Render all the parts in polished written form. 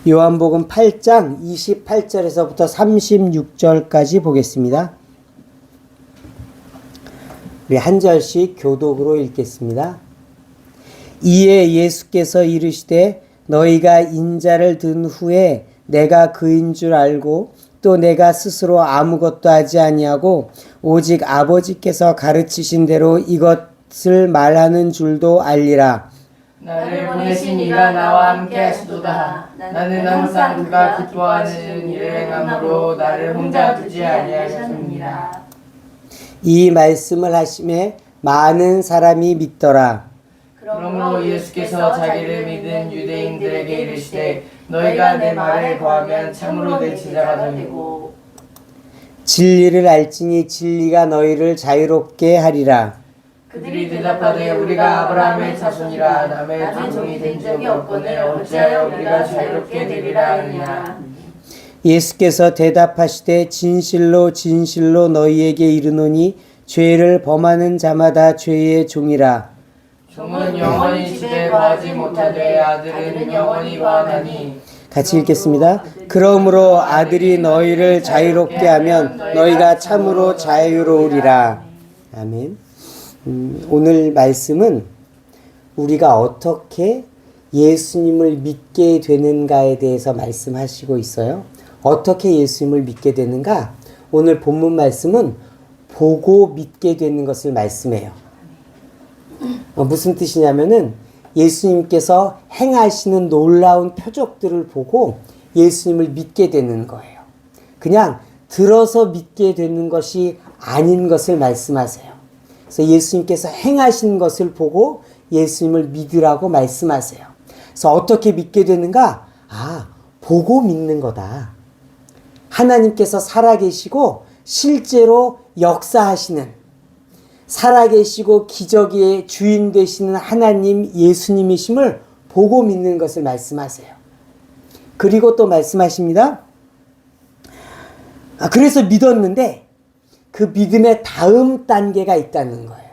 요한복음 8장 28절에서부터 36절까지 보겠습니다. 우리 한 절씩 교독으로 읽겠습니다. 이에 예수께서 이르시되 너희가 인자를 든 후에 내가 그인 줄 알고 또 내가 스스로 아무것도 하지 아니하고 오직 아버지께서 가르치신 대로 이것을 말하는 줄도 알리라. 나를 보내신 이가 나와 함께 하시도다. 나는 항상 그가 기뻐하는 일을 행함으로 나를 혼자 두지 아니하셨느니라. 이 말씀을 하심에 많은 사람이 믿더라. 그러므로 예수께서 자기를 믿은 유대인들에게 이르시되 너희가 내 말에 거하면 참으로 내 제자가 되고 진리를 알지니 진리가 너희를 자유롭게 하리라. 그들이 대답하되 우리가 아브라함의 자손이라 남의 종이 된 적이 없거늘 어찌하여 우리가 자유롭게 되리라 하느냐. 예수께서 대답하시되 진실로 진실로 너희에게 이르노니 죄를 범하는 자마다 죄의 종이라. 종은 영원히 집에 거하지 못하되 아들은 영원히 거하나니. 같이 읽겠습니다. 그러므로 아들이 너희를 자유롭게 하면 너희가 참으로 자유로우리라. 아멘. 오늘 말씀은 우리가 어떻게 예수님을 믿게 되는가에 대해서 말씀하시고 있어요. 어떻게 예수님을 믿게 되는가? 오늘 본문 말씀은 보고 믿게 되는 것을 말씀해요. 무슨 뜻이냐면은 예수님께서 행하시는 놀라운 표적들을 보고 예수님을 믿게 되는 거예요. 그냥 들어서 믿게 되는 것이 아닌 것을 말씀하세요. 그래서 예수님께서 행하신 것을 보고 예수님을 믿으라고 말씀하세요. 그래서 어떻게 믿게 되는가? 보고 믿는 거다. 하나님께서 살아계시고 실제로 역사하시는, 살아계시고 기적의 주인 되시는 하나님 예수님이심을 보고 믿는 것을 말씀하세요. 그리고 또 말씀하십니다. 그래서 믿었는데 그 믿음의 다음 단계가 있다는 거예요.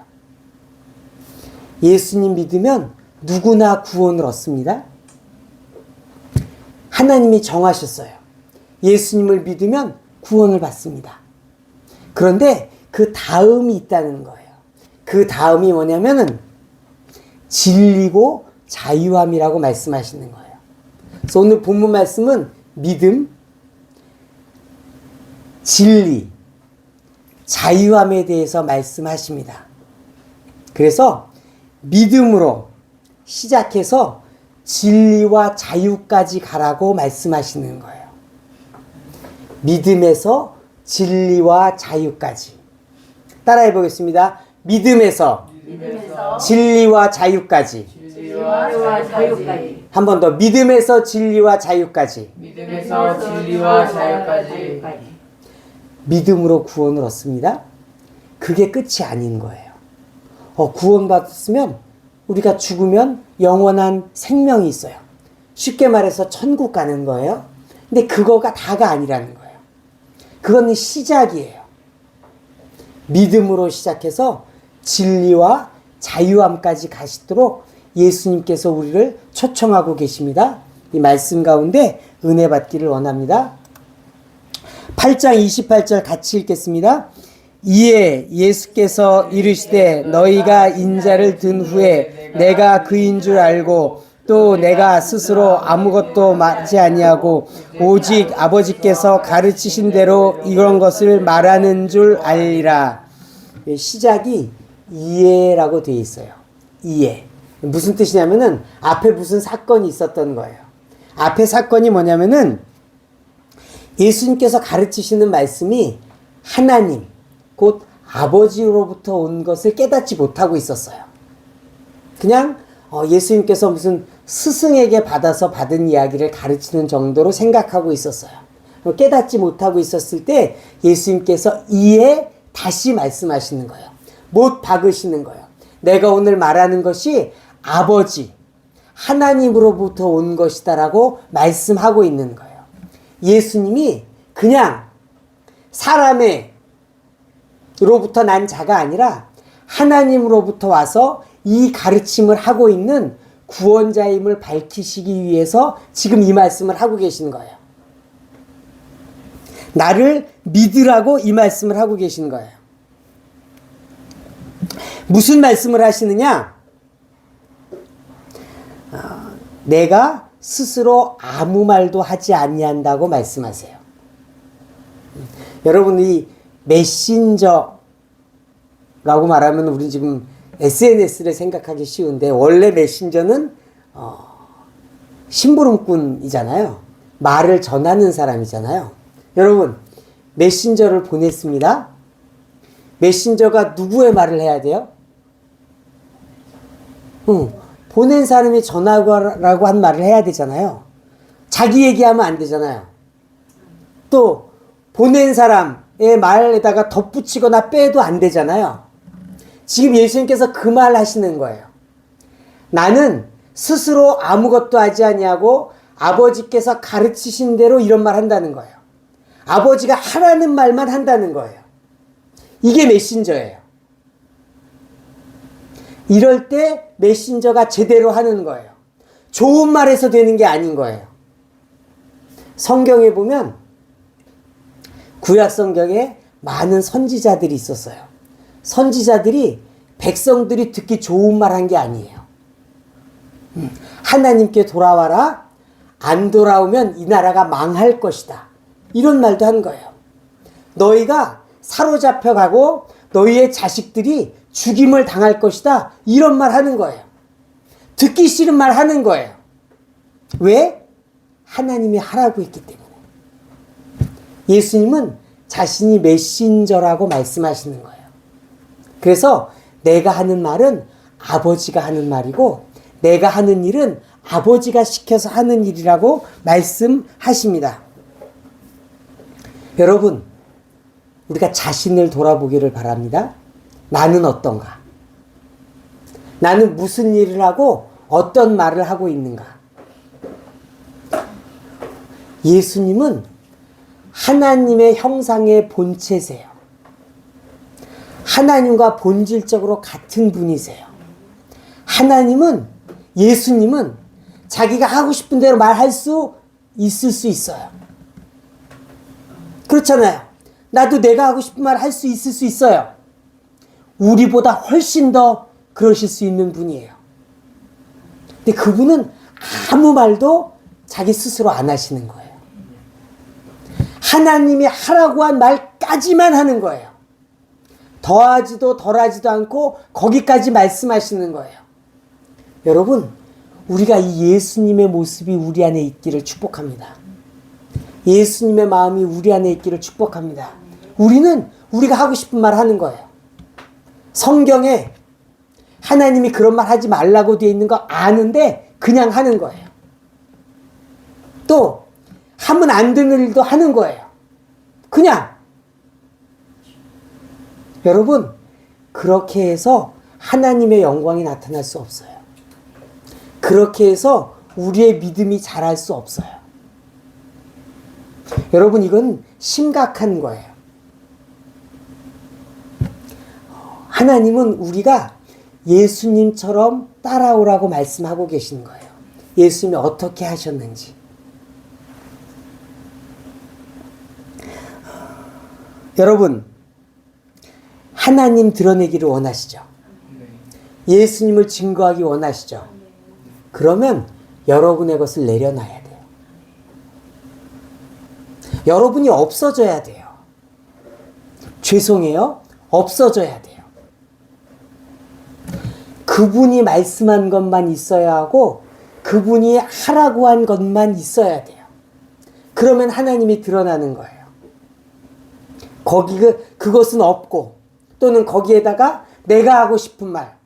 예수님 믿으면 누구나 구원을 얻습니다. 하나님이 정하셨어요. 예수님을 믿으면 구원을 받습니다. 그런데 그 다음이 있다는 거예요. 그 다음이 뭐냐면은 진리고 자유함이라고 말씀하시는 거예요. 그래서 오늘 본문 말씀은 믿음, 진리, 자유함에 대해서 말씀하십니다. 그래서 믿음으로 시작해서 진리와 자유까지 가라고 말씀하시는 거예요. 믿음에서 진리와 자유까지. 따라해 보겠습니다. 믿음에서 진리와 자유까지. 한 번 더. 믿음에서 진리와 자유까지. 믿음에서 진리와 자유까지. 믿음으로 구원을 얻습니다. 그게 끝이 아닌 거예요. 구원받았으면 우리가 죽으면 영원한 생명이 있어요. 쉽게 말해서 천국 가는 거예요. 근데 그거가 다가 아니라는 거예요. 그거는 시작이에요. 믿음으로 시작해서 진리와 자유함까지 가시도록 예수님께서 우리를 초청하고 계십니다. 이 말씀 가운데 은혜 받기를 원합니다. 8장 28절 같이 읽겠습니다. 이에 예수께서 이르시되 너희가 인자를 든 후에 내가 그인 줄 알고 또 내가 스스로 아무것도 하지 아니하고 오직 아버지께서 가르치신 대로 이런 것을 말하는 줄 알리라. 시작이 이해라고 되어 있어요. 이해. 무슨 뜻이냐면은 앞에 무슨 사건이 있었던 거예요. 앞에 사건이 뭐냐면은 예수님께서 가르치시는 말씀이 하나님, 곧 아버지로부터 온 것을 깨닫지 못하고 있었어요. 그냥 예수님께서 무슨 스승에게 받아서 받은 이야기를 가르치는 정도로 생각하고 있었어요. 깨닫지 못하고 있었을 때 예수님께서 이에 다시 말씀하시는 거예요. 못 박으시는 거예요. 내가 오늘 말하는 것이 아버지, 하나님으로부터 온 것이다라고 말씀하고 있는 거예요. 예수님이 그냥 사람으로부터 난 자가 아니라 하나님으로부터 와서 이 가르침을 하고 있는 구원자임을 밝히시기 위해서 지금 이 말씀을 하고 계신 거예요. 나를 믿으라고 이 말씀을 하고 계신 거예요. 무슨 말씀을 하시느냐? 내가 스스로 아무 말도 하지 아니한다고 말씀하세요. 여러분, 이 메신저라고 말하면 우리 지금 SNS를 생각하기 쉬운데, 원래 메신저는 심부름꾼이잖아요. 말을 전하는 사람이잖아요. 여러분, 메신저를 보냈습니다. 메신저가 누구의 말을 해야 돼요? 보낸 사람이 전하라고 한 말을 해야 되잖아요. 자기 얘기하면 안 되잖아요. 또 보낸 사람의 말에다가 덧붙이거나 빼도 안 되잖아요. 지금 예수님께서 그 말 하시는 거예요. 나는 스스로 아무것도 하지 아니하고 아버지께서 가르치신 대로 이런 말 한다는 거예요. 아버지가 하라는 말만 한다는 거예요. 이게 메신저예요. 이럴 때 메신저가 제대로 하는 거예요. 좋은 말에서 되는 게 아닌 거예요. 성경에 보면 구약 성경에 많은 선지자들이 있었어요. 선지자들이 백성들이 듣기 좋은 말 한 게 아니에요. 하나님께 돌아와라. 안 돌아오면 이 나라가 망할 것이다. 이런 말도 한 거예요. 너희가 사로잡혀 가고 너희의 자식들이 죽임을 당할 것이다. 이런 말 하는 거예요. 듣기 싫은 말 하는 거예요. 왜? 하나님이 하라고 했기 때문에. 예수님은 자신이 메신저라고 말씀하시는 거예요. 그래서 내가 하는 말은 아버지가 하는 말이고, 내가 하는 일은 아버지가 시켜서 하는 일이라고 말씀하십니다. 여러분, 우리가 자신을 돌아보기를 바랍니다. 나는 어떤가? 나는 무슨 일을 하고 어떤 말을 하고 있는가? 예수님은 하나님의 형상의 본체세요. 하나님과 본질적으로 같은 분이세요. 하나님은, 예수님은 자기가 하고 싶은 대로 말할 수 있을 수 있어요. 그렇잖아요. 나도 내가 하고 싶은 말 할 수 있을 수 있어요. 우리보다 훨씬 더 그러실 수 있는 분이에요. 근데 그분은 아무 말도 자기 스스로 안 하시는 거예요. 하나님이 하라고 한 말까지만 하는 거예요. 더하지도 덜하지도 않고 거기까지 말씀하시는 거예요. 여러분, 우리가 이 예수님의 모습이 우리 안에 있기를 축복합니다. 예수님의 마음이 우리 안에 있기를 축복합니다. 우리는 우리가 하고 싶은 말 하는 거예요. 성경에 하나님이 그런 말 하지 말라고 되어 있는 거 아는데 그냥 하는 거예요. 또 하면 안 되는 일도 하는 거예요. 그냥. 여러분, 그렇게 해서 하나님의 영광이 나타날 수 없어요. 그렇게 해서 우리의 믿음이 자랄 수 없어요. 여러분, 이건 심각한 거예요. 하나님은 우리가 예수님처럼 따라오라고 말씀하고 계시는 거예요. 예수님이 어떻게 하셨는지. 여러분, 하나님 드러내기를 원하시죠? 예수님을 증거하기 원하시죠? 그러면 여러분의 것을 내려놔야 돼요. 여러분이 없어져야 돼요. 죄송해요. 없어져야 돼요. 그분이 말씀한 것만 있어야 하고 그분이 하라고 한 것만 있어야 돼요. 그러면 하나님이 드러나는 거예요. 그것은 없고, 또는 거기에다가 내가 하고 싶은 말,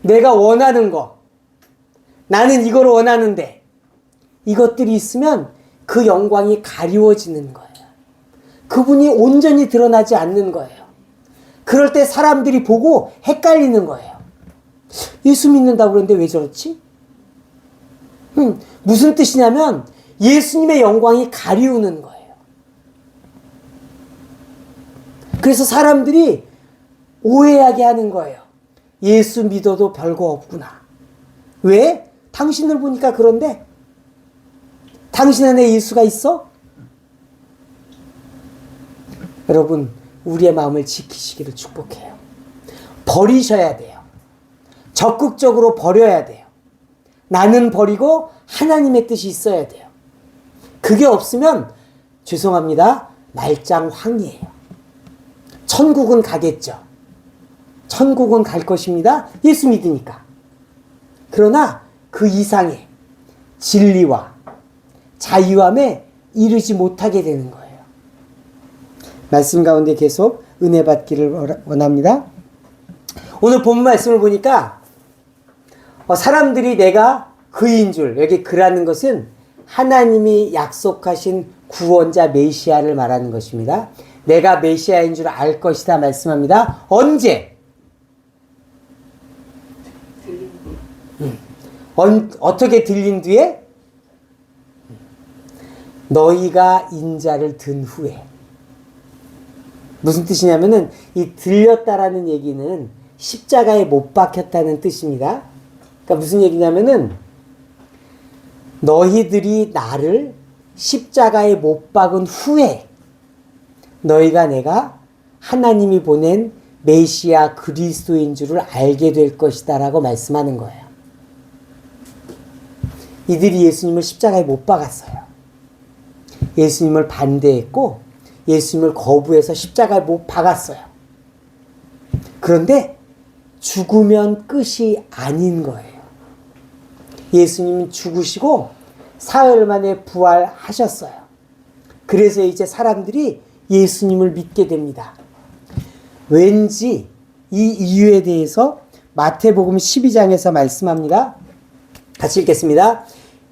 내가 원하는 거, 나는 이걸 원하는데, 이것들이 있으면 그 영광이 가리워지는 거예요. 그분이 온전히 드러나지 않는 거예요. 그럴 때 사람들이 보고 헷갈리는 거예요. 예수 믿는다고 그러는데 왜 저렇지? 무슨 뜻이냐면 예수님의 영광이 가리우는 거예요. 그래서 사람들이 오해하게 하는 거예요. 예수 믿어도 별거 없구나. 왜? 당신을 보니까 그런데? 당신 안에 예수가 있어? 여러분, 우리의 마음을 지키시기를 축복해요. 버리셔야 돼요. 적극적으로 버려야 돼요. 나는 버리고 하나님의 뜻이 있어야 돼요. 그게 없으면 죄송합니다. 말짱황이에요. 천국은 가겠죠. 천국은 갈 것입니다. 예수 믿으니까. 그러나 그 이상의 진리와 자유함에 이르지 못하게 되는 거예요. 말씀 가운데 계속 은혜 받기를 원합니다. 오늘 본 말씀을 보니까 사람들이 내가 그인 줄, 여기 그라는 것은 하나님이 약속하신 구원자 메시아를 말하는 것입니다. 내가 메시아인 줄 알 것이다 말씀합니다. 언제? 어떻게 들린 뒤에? 너희가 인자를 든 후에. 무슨 뜻이냐면은 이 들렸다라는 얘기는 십자가에 못 박혔다는 뜻입니다. 그러니까 무슨 얘기냐면은 너희들이 나를 십자가에 못 박은 후에 너희가 내가 하나님이 보낸 메시아 그리스도인 줄을 알게 될 것이다 라고 말씀하는 거예요. 이들이 예수님을 십자가에 못 박았어요. 예수님을 반대했고 예수님을 거부해서 십자가에 못 박았어요. 그런데 죽으면 끝이 아닌 거예요. 예수님은 죽으시고 사흘 만에 부활하셨어요. 그래서 이제 사람들이 예수님을 믿게 됩니다. 왠지 이 이유에 대해서 마태복음 12장에서 말씀합니다. 같이 읽겠습니다.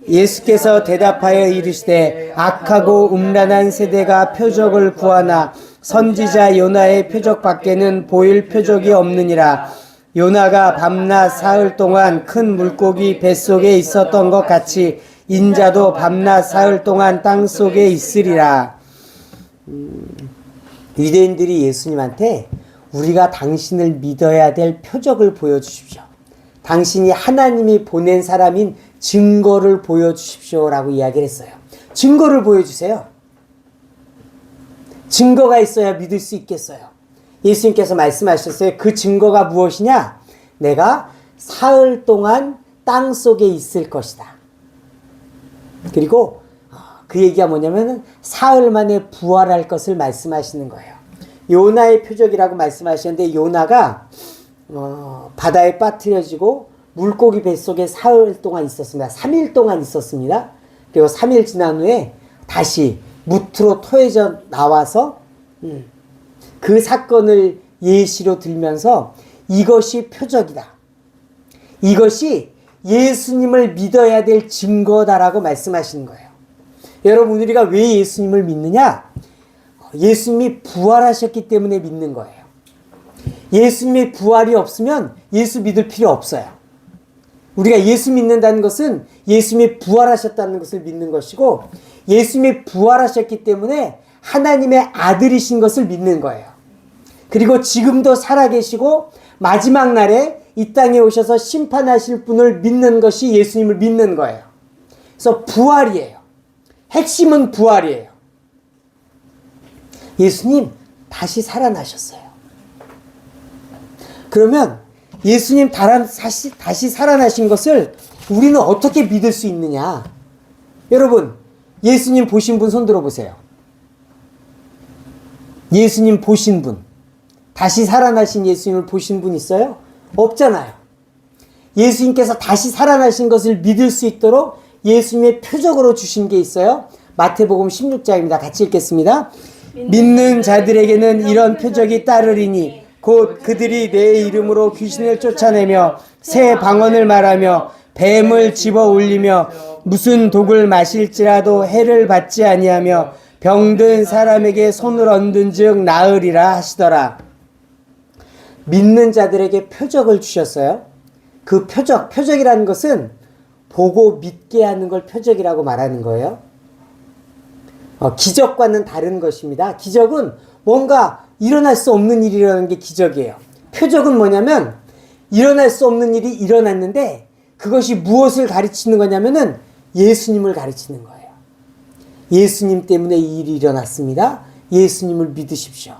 예수께서 대답하여 이르시되 악하고 음란한 세대가 표적을 구하나 선지자 요나의 표적밖에는 보일 표적이 없느니라. 요나가 밤낮 사흘 동안 큰 물고기 뱃속에 있었던 것 같이 인자도 밤낮 사흘 동안 땅속에 있으리라. 유대인들이 예수님한테 우리가 당신을 믿어야 될 표적을 보여주십시오. 당신이 하나님이 보낸 사람인 증거를 보여주십시오라고 이야기를 했어요. 증거를 보여주세요. 증거가 있어야 믿을 수 있겠어요. 예수님께서 말씀하셨어요. 그 증거가 무엇이냐? 내가 사흘 동안 땅 속에 있을 것이다. 그리고 그 얘기가 뭐냐면 사흘 만에 부활할 것을 말씀하시는 거예요. 요나의 표적이라고 말씀하셨는데 요나가 바다에 빠뜨려지고 물고기 뱃속에 사흘 동안 있었습니다. 3일 동안 있었습니다. 그리고 3일 지난 후에 다시 무트로 토해져 나와서 그 사건을 예시로 들면서 이것이 표적이다. 이것이 예수님을 믿어야 될 증거다라고 말씀하시는 거예요. 여러분, 우리가 왜 예수님을 믿느냐? 예수님이 부활하셨기 때문에 믿는 거예요. 예수님의 부활이 없으면 예수 믿을 필요 없어요. 우리가 예수 믿는다는 것은 예수님이 부활하셨다는 것을 믿는 것이고 예수님이 부활하셨기 때문에 하나님의 아들이신 것을 믿는 거예요. 그리고 지금도 살아계시고 마지막 날에 이 땅에 오셔서 심판하실 분을 믿는 것이 예수님을 믿는 거예요. 그래서 부활이에요. 핵심은 부활이에요. 예수님 다시 살아나셨어요. 그러면 예수님 다시 살아나신 것을 우리는 어떻게 믿을 수 있느냐? 여러분, 예수님 보신 분 손 들어보세요. 예수님 보신 분, 다시 살아나신 예수님을 보신 분 있어요? 없잖아요. 예수님께서 다시 살아나신 것을 믿을 수 있도록 예수님의 표적으로 주신 게 있어요. 마태복음 16장입니다. 같이 읽겠습니다. 믿는 자들에게는 이런 표적이 따르리니 곧 그들이 내 이름으로 귀신을 쫓아내며 새 방언을 말하며 뱀을 집어 올리며 무슨 독을 마실지라도 해를 받지 아니하며 병든 사람에게 손을 얹은 즉 나으리라 하시더라. 믿는 자들에게 표적을 주셨어요. 그 표적이라는 것은 보고 믿게 하는 걸 표적이라고 말하는 거예요. 기적과는 다른 것입니다. 기적은 뭔가 일어날 수 없는 일이라는 게 기적이에요. 표적은 뭐냐면 일어날 수 없는 일이 일어났는데 그것이 무엇을 가르치는 거냐면은 예수님을 가르치는 거예요. 예수님 때문에 이 일이 일어났습니다. 예수님을 믿으십시오.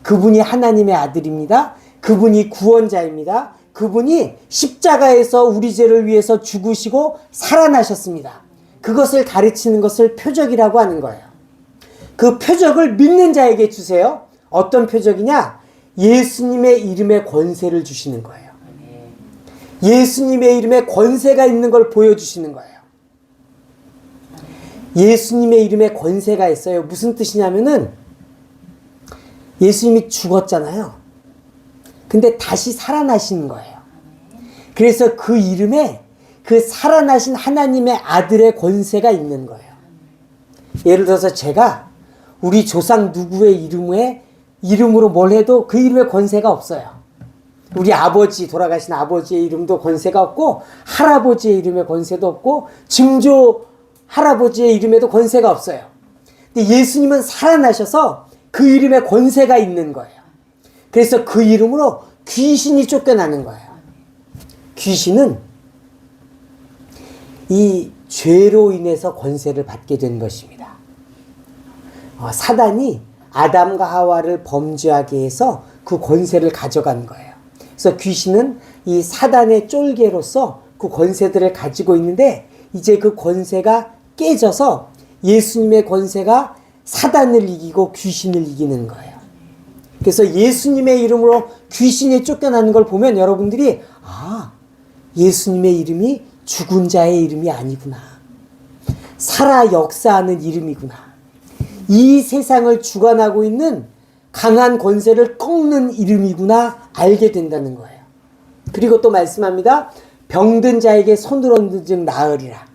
그분이 하나님의 아들입니다. 그분이 구원자입니다. 그분이 십자가에서 우리 죄를 위해서 죽으시고 살아나셨습니다. 그것을 가르치는 것을 표적이라고 하는 거예요. 그 표적을 믿는 자에게 주세요. 어떤 표적이냐? 예수님의 이름에 권세를 주시는 거예요. 예수님의 이름에 권세가 있는 걸 보여주시는 거예요. 예수님의 이름에 권세가 있어요. 무슨 뜻이냐면은 예수님이 죽었잖아요. 근데 다시 살아나신 거예요. 그래서 그 이름에 그 살아나신 하나님의 아들의 권세가 있는 거예요. 예를 들어서 제가 우리 조상 누구의 이름으로 뭘 해도 그 이름에 권세가 없어요. 우리 아버지, 돌아가신 아버지의 이름도 권세가 없고, 할아버지의 이름에 권세도 없고, 증조 할아버지의 이름에도 권세가 없어요. 근데 예수님은 살아나셔서 그 이름에 권세가 있는 거예요. 그래서 그 이름으로 귀신이 쫓겨나는 거예요. 귀신은 이 죄로 인해서 권세를 받게 된 것입니다. 사단이 아담과 하와를 범죄하게 해서 그 권세를 가져간 거예요. 그래서 귀신은 이 사단의 쫄개로서 그 권세들을 가지고 있는데 이제 그 권세가 깨져서 예수님의 권세가 사단을 이기고 귀신을 이기는 거예요. 그래서 예수님의 이름으로 귀신이 쫓겨나는 걸 보면 여러분들이 예수님의 이름이 죽은 자의 이름이 아니구나. 살아 역사하는 이름이구나. 이 세상을 주관하고 있는 강한 권세를 꺾는 이름이구나 알게 된다는 거예요. 그리고 또 말씀합니다. 병든 자에게 손을 얹은 즉 나으리라.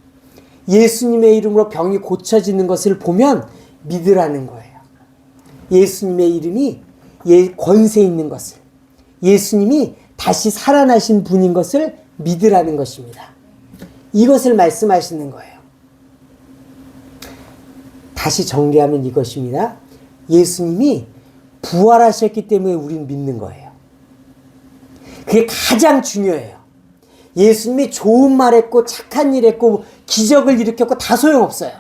예수님의 이름으로 병이 고쳐지는 것을 보면 믿으라는 거예요. 예수님의 이름이 권세 있는 것을, 예수님이 다시 살아나신 분인 것을 믿으라는 것입니다. 이것을 말씀하시는 거예요. 다시 정리하면 이것입니다. 예수님이 부활하셨기 때문에 우리는 믿는 거예요. 그게 가장 중요해요. 예수님이 좋은 말 했고 착한 일 했고 기적을 일으켰고 다 소용없어요.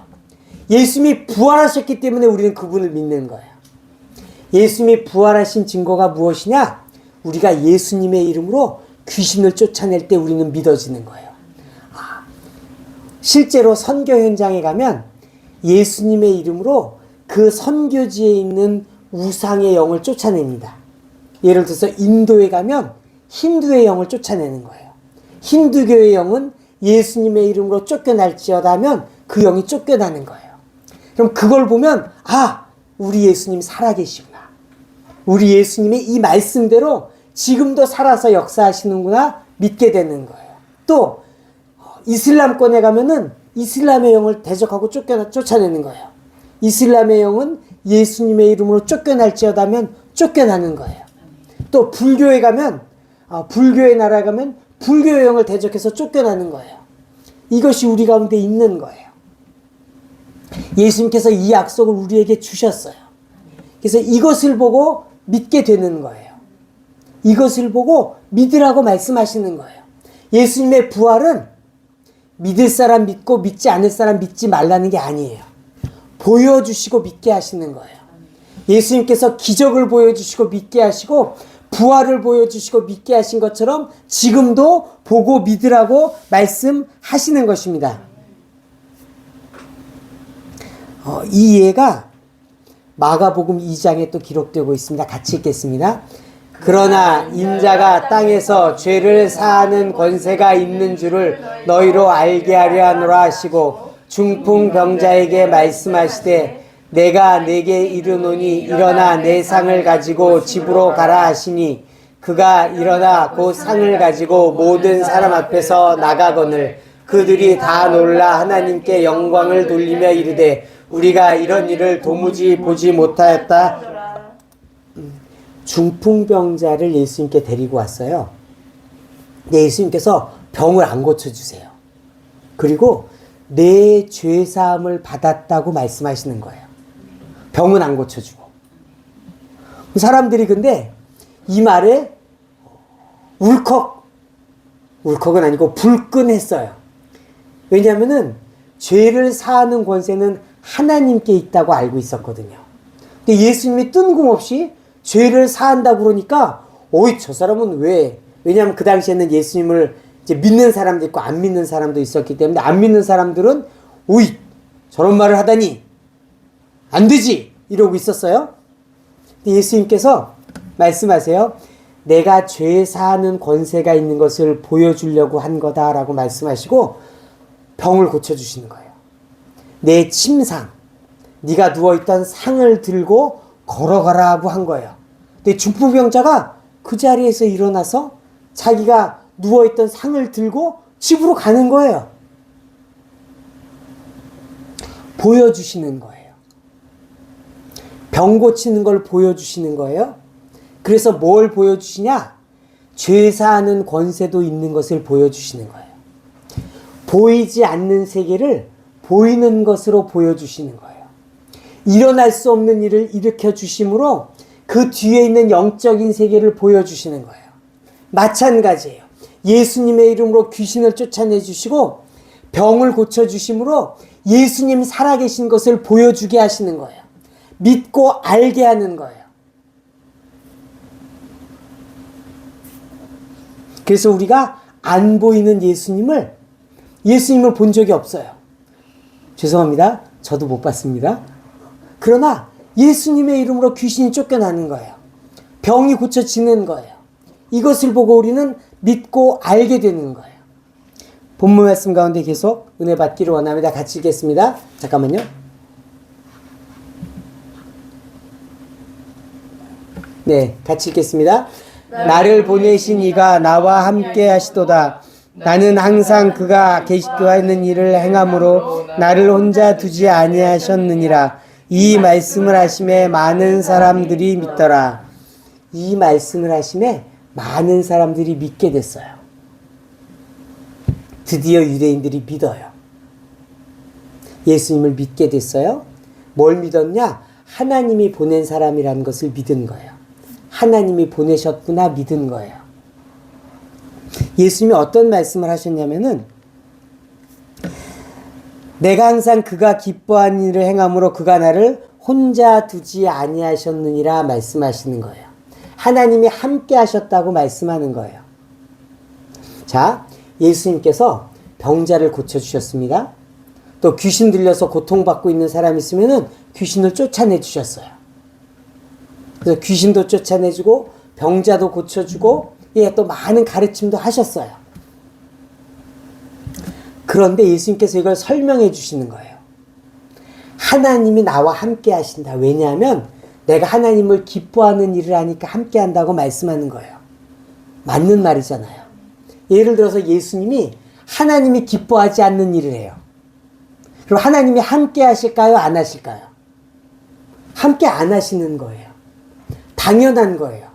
예수님이 부활하셨기 때문에 우리는 그분을 믿는 거예요. 예수님이 부활하신 증거가 무엇이냐? 우리가 예수님의 이름으로 귀신을 쫓아낼 때 우리는 믿어지는 거예요. 실제로 선교 현장에 가면 예수님의 이름으로 그 선교지에 있는 우상의 영을 쫓아냅니다. 예를 들어서 인도에 가면 힌두의 영을 쫓아내는 거예요. 힌두교의 영은 예수님의 이름으로 쫓겨날지어다 하면 그 영이 쫓겨나는 거예요. 그럼 그걸 보면 우리 예수님 살아계시구나. 우리 예수님이 이 말씀대로 지금도 살아서 역사하시는구나 믿게 되는 거예요. 또 이슬람권에 가면은 이슬람의 영을 대적하고 쫓아내는 거예요. 이슬람의 영은 예수님의 이름으로 쫓겨날지어다 하면 쫓겨나는 거예요. 또 불교에 가면 불교의 나라에 가면 불교의 영을 대적해서 쫓겨나는 거예요. 이것이 우리 가운데 있는 거예요. 예수님께서 이 약속을 우리에게 주셨어요. 그래서 이것을 보고 믿게 되는 거예요. 이것을 보고 믿으라고 말씀하시는 거예요. 예수님의 부활은 믿을 사람 믿고 믿지 않을 사람 믿지 말라는 게 아니에요. 보여주시고 믿게 하시는 거예요. 예수님께서 기적을 보여주시고 믿게 하시고 부활을 보여주시고 믿게 하신 것처럼 지금도 보고 믿으라고 말씀하시는 것입니다. 이 예가 마가복음 2장에 또 기록되고 있습니다. 같이 읽겠습니다. 그러나 인자가 땅에서 죄를 사하는 권세가 있는 줄을 너희로 알게 하려 하노라 하시고 중풍병자에게 말씀하시되 내가 내게 이르노니 일어나 내 상을 가지고 집으로 가라 하시니 그가 일어나 그 상을 가지고 모든 사람 앞에서 나가거늘 그들이 다 놀라 하나님께 영광을 돌리며 이르되 우리가 이런 일을 도무지 보지 못하였다. 중풍병자를 예수님께 데리고 왔어요. 근데 예수님께서 병을 안 고쳐주세요. 그리고 내 죄사함을 받았다고 말씀하시는 거예요. 병은 안 고쳐주고. 사람들이 근데 이 말에 울컥 울컥은 아니고 불끈했어요. 왜냐하면은 죄를 사하는 권세는 하나님께 있다고 알고 있었거든요. 근데 예수님이 뜬금없이 죄를 사한다고 그러니까 어이 저 사람은 왜? 왜냐하면 그 당시에는 예수님을 이제 믿는 사람도 있고 안 믿는 사람도 있었기 때문에 안 믿는 사람들은 오이 저런 말을 하다니 안 되지 이러고 있었어요. 근데 예수님께서 말씀하세요. 내가 죄 사하는 권세가 있는 것을 보여주려고 한 거다라고 말씀하시고 병을 고쳐주시는 거예요. 내 침상, 네가 누워있던 상을 들고 걸어가라고 한 거예요. 근데 중풍병자가 그 자리에서 일어나서 자기가 누워있던 상을 들고 집으로 가는 거예요. 보여주시는 거예요. 병 고치는 걸 보여주시는 거예요. 그래서 뭘 보여주시냐? 죄 사하는 권세도 있는 것을 보여주시는 거예요. 보이지 않는 세계를 보이는 것으로 보여주시는 거예요. 일어날 수 없는 일을 일으켜 주심으로 그 뒤에 있는 영적인 세계를 보여주시는 거예요. 마찬가지예요. 예수님의 이름으로 귀신을 쫓아내 주시고 병을 고쳐주심으로 예수님 살아계신 것을 보여주게 하시는 거예요. 믿고 알게 하는 거예요. 그래서 우리가 안 보이는 예수님을 본 적이 없어요. 죄송합니다. 저도 못 봤습니다. 그러나 예수님의 이름으로 귀신이 쫓겨나는 거예요. 병이 고쳐지는 거예요. 이것을 보고 우리는 믿고 알게 되는 거예요. 본문 말씀 가운데 계속 은혜 받기를 원합니다. 같이 읽겠습니다. 잠깐만요. 네, 같이 읽겠습니다. 나를 보내신 이가 나와 함께 하시도다. 나는 항상 그가 있는 일을 행함으로 나를 혼자 두지 아니하셨느니라. 이 말씀을 하심에 많은 사람들이 믿더라. 이 말씀을 하심에 많은 사람들이 믿게 됐어요. 드디어 유대인들이 믿어요. 예수님을 믿게 됐어요. 뭘 믿었냐? 하나님이 보낸 사람이라는 것을 믿은 거예요. 하나님이 보내셨구나 믿은 거예요. 예수님이 어떤 말씀을 하셨냐면은 내가 항상 그가 기뻐하는 일을 행함으로 그가 나를 혼자 두지 아니하셨느니라 말씀하시는 거예요. 하나님이 함께 하셨다고 말씀하는 거예요. 자, 예수님께서 병자를 고쳐주셨습니다. 또 귀신 들려서 고통받고 있는 사람이 있으면은 귀신을 쫓아내 주셨어요. 그래서 귀신도 쫓아내주고 병자도 고쳐주고 또 많은 가르침도 하셨어요. 그런데 예수님께서 이걸 설명해 주시는 거예요. 하나님이 나와 함께 하신다. 왜냐하면 내가 하나님을 기뻐하는 일을 하니까 함께 한다고 말씀하는 거예요. 맞는 말이잖아요. 예를 들어서 예수님이 하나님이 기뻐하지 않는 일을 해요. 그럼 하나님이 함께 하실까요? 안 하실까요? 함께 안 하시는 거예요. 당연한 거예요.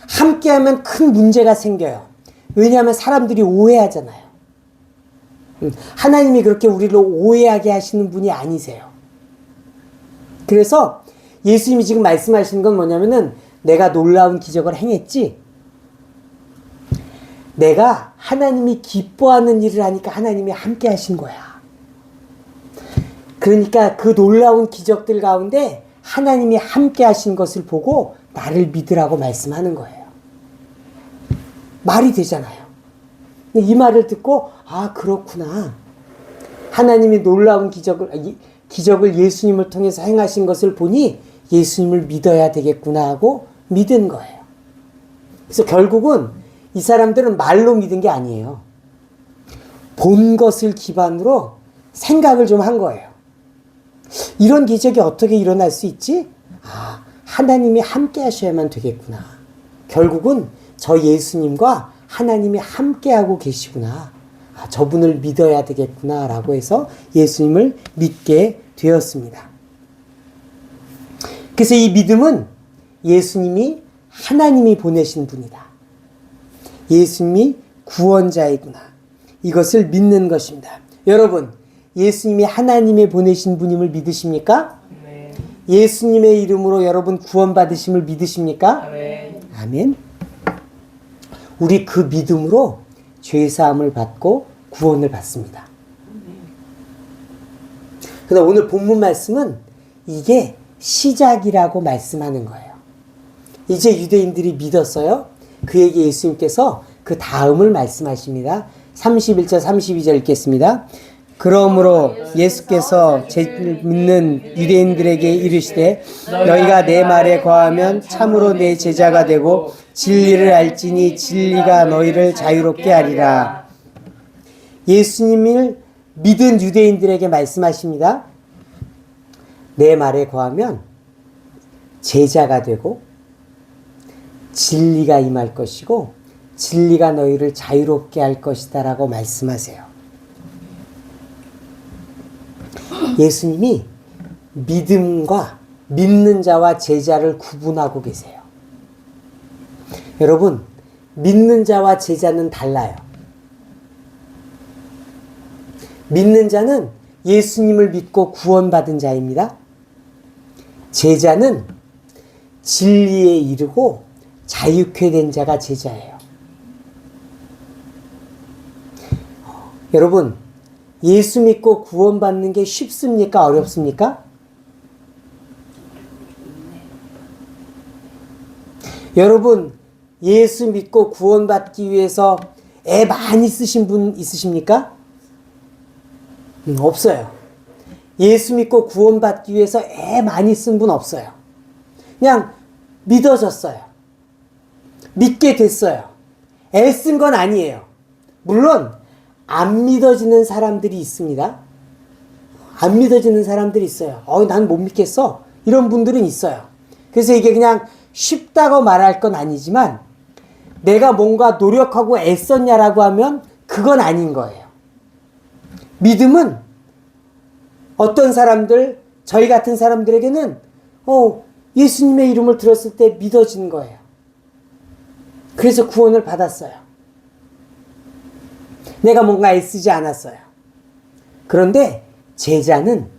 함께하면 큰 문제가 생겨요. 왜냐하면 사람들이 오해하잖아요. 하나님이 그렇게 우리를 오해하게 하시는 분이 아니세요. 그래서 예수님이 지금 말씀하시는 건 뭐냐면은 내가 놀라운 기적을 행했지. 내가 하나님이 기뻐하는 일을 하니까 하나님이 함께 하신 거야. 그러니까 그 놀라운 기적들 가운데 하나님이 함께 하신 것을 보고 나를 믿으라고 말씀하는 거예요. 말이 되잖아요. 이 말을 듣고 아 그렇구나. 하나님이 놀라운 기적을 예수님을 통해서 행하신 것을 보니 예수님을 믿어야 되겠구나 하고 믿은 거예요. 그래서 결국은 이 사람들은 말로 믿은 게 아니에요. 본 것을 기반으로 생각을 좀 한 거예요. 이런 기적이 어떻게 일어날 수 있지? 아, 하나님이 함께 하셔야만 되겠구나. 결국은 저 예수님과 하나님이 함께하고 계시구나. 아, 저분을 믿어야 되겠구나 라고 해서 예수님을 믿게 되었습니다. 그래서 이 믿음은 예수님이 하나님이 보내신 분이다. 예수님이 구원자이구나. 이것을 믿는 것입니다. 여러분, 예수님이 하나님이 보내신 분임을 믿으십니까? 네. 예수님의 이름으로 여러분 구원받으심을 믿으십니까? 네. 아멘. 우리 그 믿음으로 죄사함을 받고 구원을 받습니다. 그래서 오늘 본문 말씀은 이게 시작이라고 말씀하는 거예요. 이제 유대인들이 믿었어요. 그에게 예수님께서 그 다음을 말씀하십니다. 31절 32절 읽겠습니다. 그러므로 예수께서 믿는 유대인들에게 이르시되 너희가 내 말에 거하면 참으로 내 제자가 되고 진리를 알지니 진리가 너희를 자유롭게 하리라. 예수님을 믿은 유대인들에게 말씀하십니다. 내 말에 거하면 제자가 되고 진리가 임할 것이고 진리가 너희를 자유롭게 할 것이다 라고 말씀하세요. 예수님이 믿음과 믿는 자와 제자를 구분하고 계세요. 여러분, 믿는 자와 제자는 달라요. 믿는 자는 예수님을 믿고 구원받은 자입니다. 제자는 진리에 이르고 자유케 된 자가 제자예요. 여러분, 예수 믿고 구원받는 게 쉽습니까? 어렵습니까? 여러분, 예수 믿고 구원받기 위해서 애 많이 쓰신 분 있으십니까? 없어요. 예수 믿고 구원받기 위해서 애 많이 쓴 분 없어요. 그냥 믿어졌어요. 믿게 됐어요. 애 쓴 건 아니에요. 물론 안 믿어지는 사람들이 있습니다. 안 믿어지는 사람들이 있어요. 난 못 믿겠어. 이런 분들은 있어요. 그래서 이게 그냥 쉽다고 말할 건 아니지만 내가 뭔가 노력하고 애썼냐라고 하면 그건 아닌 거예요. 믿음은 어떤 사람들, 저희 같은 사람들에게는 예수님의 이름을 들었을 때 믿어진 거예요. 그래서 구원을 받았어요. 내가 뭔가 애쓰지 않았어요. 그런데 제자는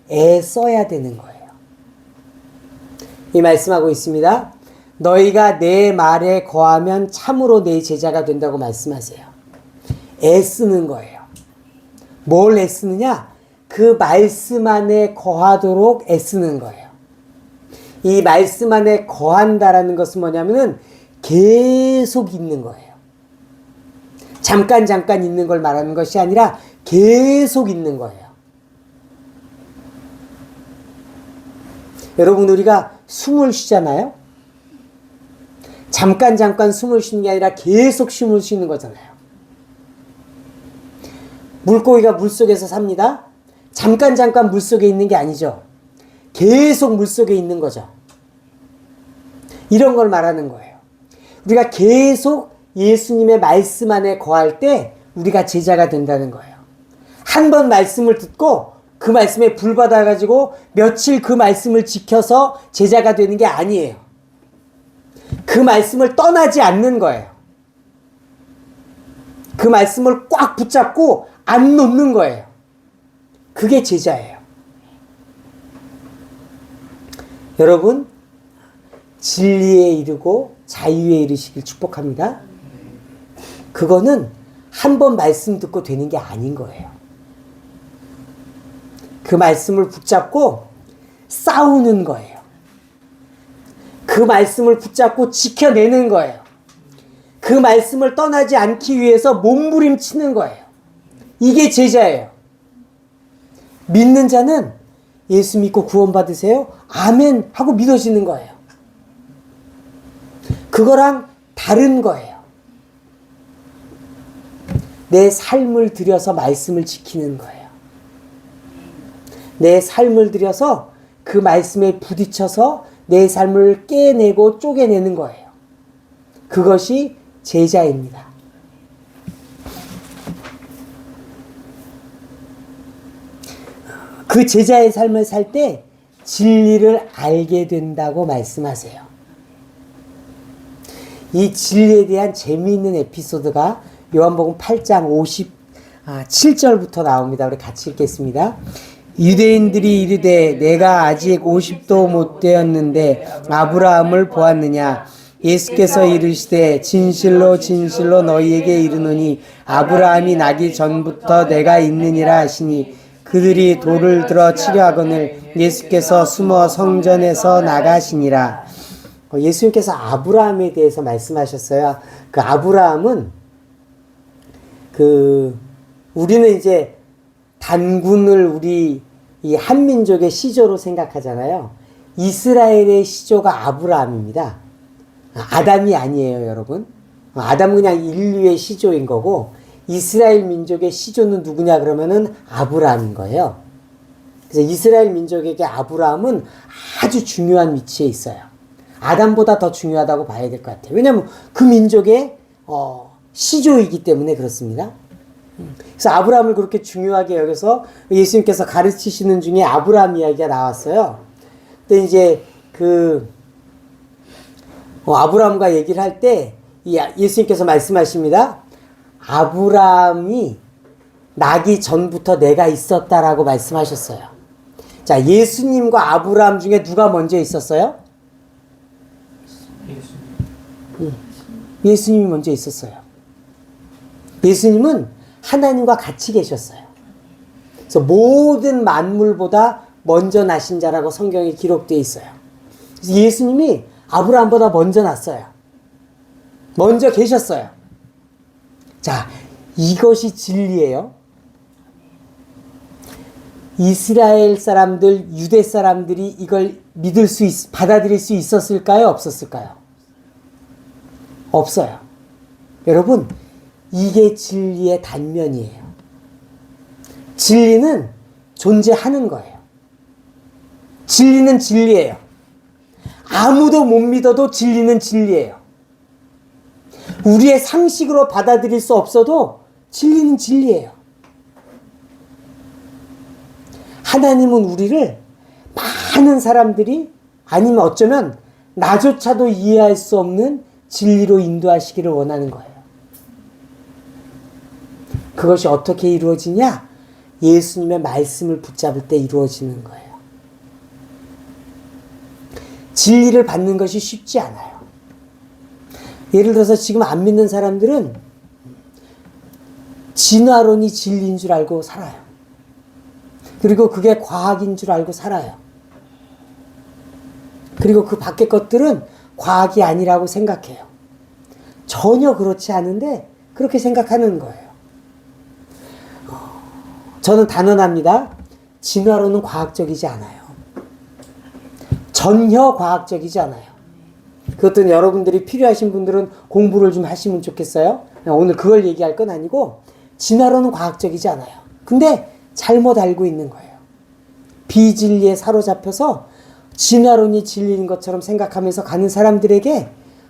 애써야 되는 거예요. 이 말씀하고 있습니다. 너희가 내 말에 거하면 참으로 내 제자가 된다고 말씀하세요. 애쓰는 거예요. 뭘 애쓰느냐? 그 말씀 안에 거하도록 애쓰는 거예요. 이 말씀 안에 거한다라는 것은 뭐냐면은 계속 있는 거예요. 잠깐 있는 걸 말하는 것이 아니라 계속 있는 거예요. 여러분, 우리가 숨을 쉬잖아요. 잠깐 숨을 쉬는 게 아니라 계속 숨을 쉬는 거잖아요. 물고기가 물속에서 삽니다. 잠깐 물속에 있는 게 아니죠. 계속 물속에 있는 거죠. 이런 걸 말하는 거예요. 우리가 계속 예수님의 말씀 안에 거할 때 우리가 제자가 된다는 거예요. 한 번 말씀을 듣고 그 말씀에 불받아가지고 며칠 그 말씀을 지켜서 제자가 되는 게 아니에요. 그 말씀을 떠나지 않는 거예요. 그 말씀을 꽉 붙잡고 안 놓는 거예요. 그게 제자예요. 여러분, 진리에 이르고 자유에 이르시길 축복합니다. 그거는 한 번 말씀 듣고 되는 게 아닌 거예요. 그 말씀을 붙잡고 싸우는 거예요. 그 말씀을 붙잡고 지켜내는 거예요. 그 말씀을 떠나지 않기 위해서 몸부림치는 거예요. 이게 제자예요. 믿는 자는 예수 믿고 구원받으세요? 아멘 하고 믿어지는 거예요. 그거랑 다른 거예요. 내 삶을 들여서 말씀을 지키는 거예요. 내 삶을 들여서 그 말씀에 부딪혀서 내 삶을 깨내고 쪼개내는 거예요. 그것이 제자입니다. 그 제자의 삶을 살 때 진리를 알게 된다고 말씀하세요. 이 진리에 대한 재미있는 에피소드가 요한복음 8장 57절부터 나옵니다. 우리 같이 읽겠습니다. 유대인들이 이르되 내가 아직 50도 못 되었는데 아브라함을 보았느냐? 예수께서 이르시되 진실로 진실로 너희에게 이르노니 아브라함이 나기 전부터 내가 있느니라 하시니 그들이 돌을 들어 치려 하거늘 예수께서 숨어 성전에서 나가시니라. 예수님께서 아브라함에 대해서 말씀하셨어요. 그 아브라함은 우리는 이제 단군을 우리 이 한민족의 시조로 생각하잖아요. 이스라엘의 시조가 아브라함입니다. 아담이 아니에요, 여러분. 아담은 그냥 인류의 시조인 거고 이스라엘 민족의 시조는 누구냐 그러면은 아브라함인 거예요. 그래서 이스라엘 민족에게 아브라함은 아주 중요한 위치에 있어요. 아담보다 더 중요하다고 봐야 될 것 같아요. 왜냐하면 그 민족의 시조이기 때문에 그렇습니다. 그래서 아브라함을 그렇게 중요하게 여겨서 예수님께서 가르치시는 중에 아브라함 이야기가 나왔어요. 근데 이제 아브라함과 얘기를 할 때 예수님께서 말씀하십니다. 아브라함이 나기 전부터 내가 있었다라고 말씀하셨어요. 자, 예수님과 아브라함 중에 누가 먼저 있었어요? 예수님이 먼저 있었어요. 예수님은 하나님과 같이 계셨어요. 그래서 모든 만물보다 먼저 나신 자라고 성경에 기록되어 있어요. 그래서 예수님이 아브라함보다 먼저 났어요. 먼저 계셨어요. 자, 이것이 진리예요. 이스라엘 사람들, 유대 사람들이 이걸 받아들일 수 있었을까요? 없었을까요? 없어요. 여러분, 이게 진리의 단면이에요. 진리는 존재하는 거예요. 진리는 진리예요. 아무도 못 믿어도 진리는 진리예요. 우리의 상식으로 받아들일 수 없어도 진리는 진리예요. 하나님은 우리를 많은 사람들이 아니면 어쩌면 나조차도 이해할 수 없는 진리로 인도하시기를 원하는 거예요. 그것이 어떻게 이루어지냐? 예수님의 말씀을 붙잡을 때 이루어지는 거예요. 진리를 받는 것이 쉽지 않아요. 예를 들어서 지금 안 믿는 사람들은 진화론이 진리인 줄 알고 살아요. 그리고 그게 과학인 줄 알고 살아요. 그리고 그 밖의 것들은 과학이 아니라고 생각해요. 전혀 그렇지 않은데 그렇게 생각하는 거예요. 저는 단언합니다. 진화론은 과학적이지 않아요. 전혀 과학적이지 않아요. 그것도 여러분들이 필요하신 분들은 공부를 좀 하시면 좋겠어요. 오늘 그걸 얘기할 건 아니고 진화론은 과학적이지 않아요. 근데 잘못 알고 있는 거예요. 비진리에 사로잡혀서 진화론이 진리인 것처럼 생각하면서 가는 사람들에게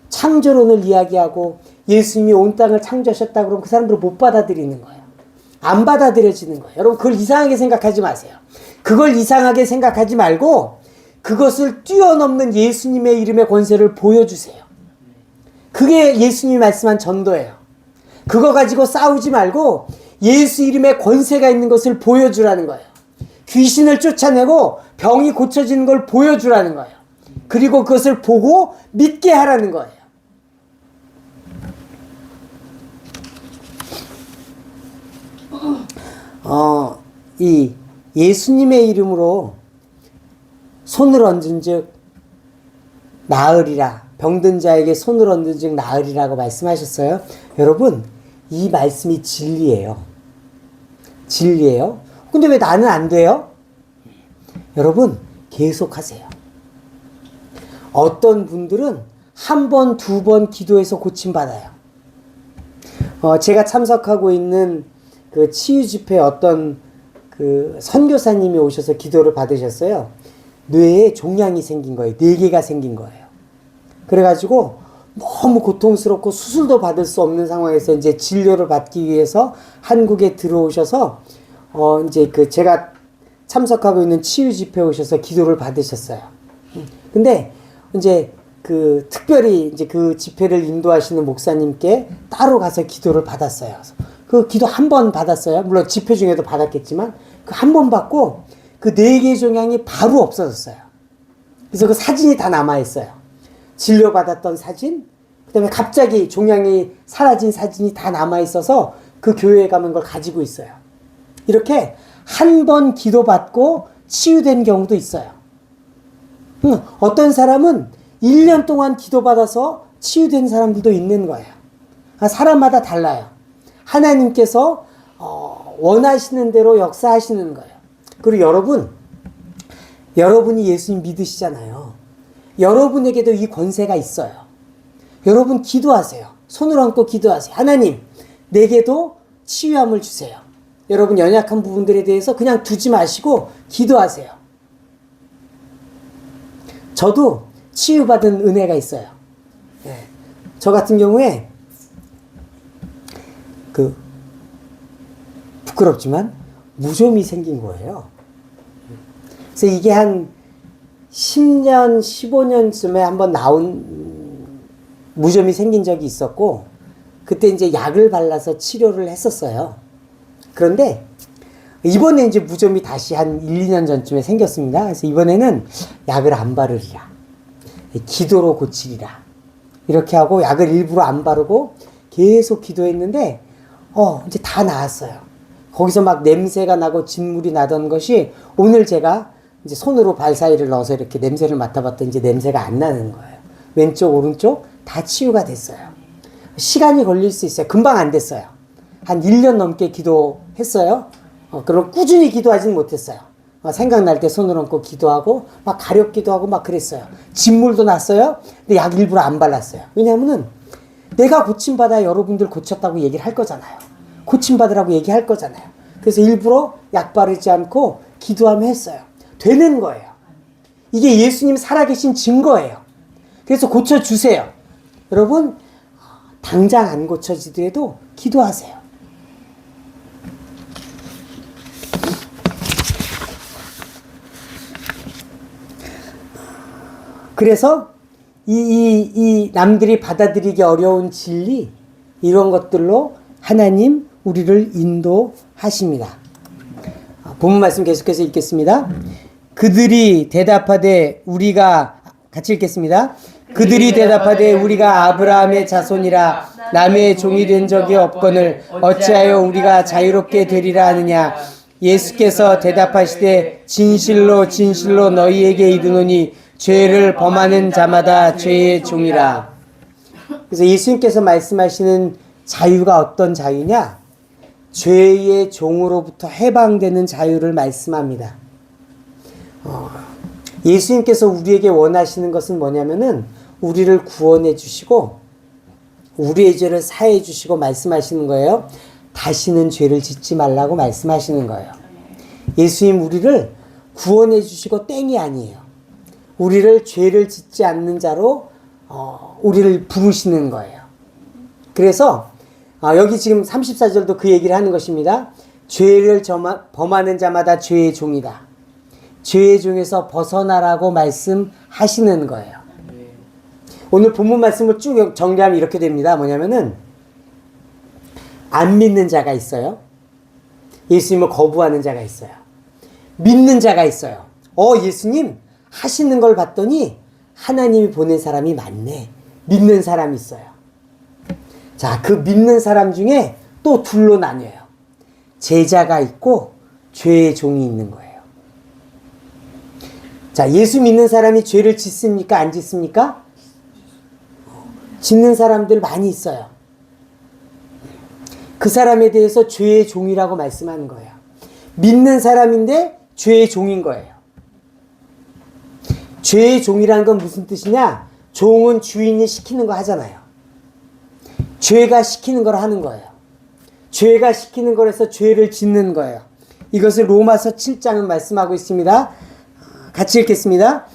창조론을 이야기하고 예수님이 온 땅을 창조하셨다 그러면 그 사람들을 못 받아들이는 거예요. 안 받아들여지는 거예요. 여러분 그걸 이상하게 생각하지 마세요. 그걸 이상하게 생각하지 말고 그것을 뛰어넘는 예수님의 이름의 권세를 보여주세요. 그게 예수님이 말씀한 전도예요. 그거 가지고 싸우지 말고 예수 이름의 권세가 있는 것을 보여주라는 거예요. 귀신을 쫓아내고 병이 고쳐지는 걸 보여주라는 거예요. 그리고 그것을 보고 믿게 하라는 거예요. 이 예수님의 이름으로 손을 얹은 즉 나으리라. 병든 자에게 손을 얹은 즉 나으리라고 말씀하셨어요. 여러분 이 말씀이 진리예요. 진리예요. 근데 왜 나는 안 돼요? 여러분 계속하세요. 어떤 분들은 한 번, 두 번 기도해서 고침받아요. 제가 참석하고 있는 그 치유 집회에 어떤 그 선교사님이 오셔서 기도를 받으셨어요. 뇌에 종양이 생긴 거예요. 4개가 생긴 거예요. 그래가지고 너무 고통스럽고 수술도 받을 수 없는 상황에서 이제 진료를 받기 위해서 한국에 들어오셔서 이제 그 제가 참석하고 있는 치유 집회에 오셔서 기도를 받으셨어요. 근데 이제 그 특별히 이제 그 집회를 인도하시는 목사님께 따로 가서 기도를 받았어요. 그 기도 한 번 받았어요. 물론 집회 중에도 받았겠지만 그 한 번 받고 그 4개의 종양이 바로 없어졌어요. 그래서 그 사진이 다 남아있어요. 진료받았던 사진, 그 다음에 갑자기 종양이 사라진 사진이 다 남아있어서 그 교회에 가면 그걸 가지고 있어요. 이렇게 한 번 기도받고 치유된 경우도 있어요. 어떤 사람은 1년 동안 기도받아서 치유된 사람들도 있는 거예요. 사람마다 달라요. 하나님께서 원하시는 대로 역사하시는 거예요. 그리고 여러분이 예수님 믿으시잖아요. 여러분에게도 이 권세가 있어요. 여러분 기도하세요. 손을 얹고 기도하세요. 하나님, 내게도 치유함을 주세요. 여러분 연약한 부분들에 대해서 그냥 두지 마시고 기도하세요. 저도 치유받은 은혜가 있어요. 네. 저 같은 경우에 부끄럽지만 무좀이 생긴 거예요. 그래서 이게 한 10년, 15년쯤에 한번 나온 무좀이 생긴 적이 있었고, 그때 이제 약을 발라서 치료를 했었어요. 그런데 이번에 이제 무좀이 다시 한 1, 2년 전쯤에 생겼습니다. 그래서 이번에는 약을 안 바르리라. 기도로 고치리라. 이렇게 하고 약을 일부러 안 바르고 계속 기도했는데, 이제 다 나았어요. 거기서 막 냄새가 나고 진물이 나던 것이 오늘 제가 이제 손으로 발 사이를 넣어서 이렇게 냄새를 맡아봤더니 이제 냄새가 안 나는 거예요. 왼쪽, 오른쪽 다 치유가 됐어요. 시간이 걸릴 수 있어요. 금방 안 됐어요. 한 1년 넘게 기도했어요. 그럼 꾸준히 기도하지는 못했어요. 생각날 때 손을 얹고 기도하고 막 가렵기도 하고 막 그랬어요. 진물도 났어요. 근데 약 일부러 안 발랐어요. 왜냐하면은 내가 고침받아야 여러분들 고쳤다고 얘기를 할 거잖아요. 고침받으라고 얘기할 거잖아요. 그래서 일부러 약 바르지 않고 기도하며 했어요. 되는 거예요. 이게 예수님 살아계신 증거예요. 그래서 고쳐주세요. 여러분, 당장 안 고쳐지더라도 기도하세요. 그래서 이 남들이 받아들이기 어려운 진리, 이런 것들로 하나님 우리를 인도하십니다. 본문 말씀 계속해서 읽겠습니다. 그들이 대답하되 우리가 같이 읽겠습니다. 그들이 대답하되 우리가 아브라함의 자손이라 남의 종이 된 적이 없거늘 어찌하여 우리가 자유롭게 되리라 하느냐. 예수께서 대답하시되 진실로 진실로 너희에게 이르노니 죄를 범하는 자마다 죄의 종이라. 그래서 예수님께서 말씀하시는 자유가 어떤 자유냐? 죄의 종으로부터 해방되는 자유를 말씀합니다. 예수님께서 우리에게 원하시는 것은 뭐냐면은 우리를 구원해 주시고 우리의 죄를 사해 주시고 말씀하시는 거예요. 다시는 죄를 짓지 말라고 말씀하시는 거예요. 예수님 우리를 구원해 주시고 땡이 아니에요. 우리를 죄를 짓지 않는 자로 우리를 부르시는 거예요. 그래서 여기 지금 34절도 그 얘기를 하는 것입니다. 죄를 범하는 자마다 죄의 종이다. 죄의 종에서 벗어나라고 말씀하시는 거예요. 오늘 본문 말씀을 쭉 정리하면 이렇게 됩니다. 뭐냐면은 안 믿는 자가 있어요. 예수님을 거부하는 자가 있어요. 믿는 자가 있어요. 예수님 하시는 걸 봤더니 하나님이 보낸 사람이 많네. 믿는 사람이 있어요. 자, 그 믿는 사람 중에 또 둘로 나뉘어요. 제자가 있고 죄의 종이 있는 거예요. 자, 예수 믿는 사람이 죄를 짓습니까? 안 짓습니까? 짓는 사람들 많이 있어요. 그 사람에 대해서 죄의 종이라고 말씀하는 거예요. 믿는 사람인데 죄의 종인 거예요. 죄의 종이라는 건 무슨 뜻이냐? 종은 주인이 시키는 거 하잖아요. 죄가 시키는 걸 하는 거예요. 죄가 시키는 거라서 죄를 짓는 거예요. 이것을 로마서 7장은 말씀하고 있습니다. 같이 읽겠습니다.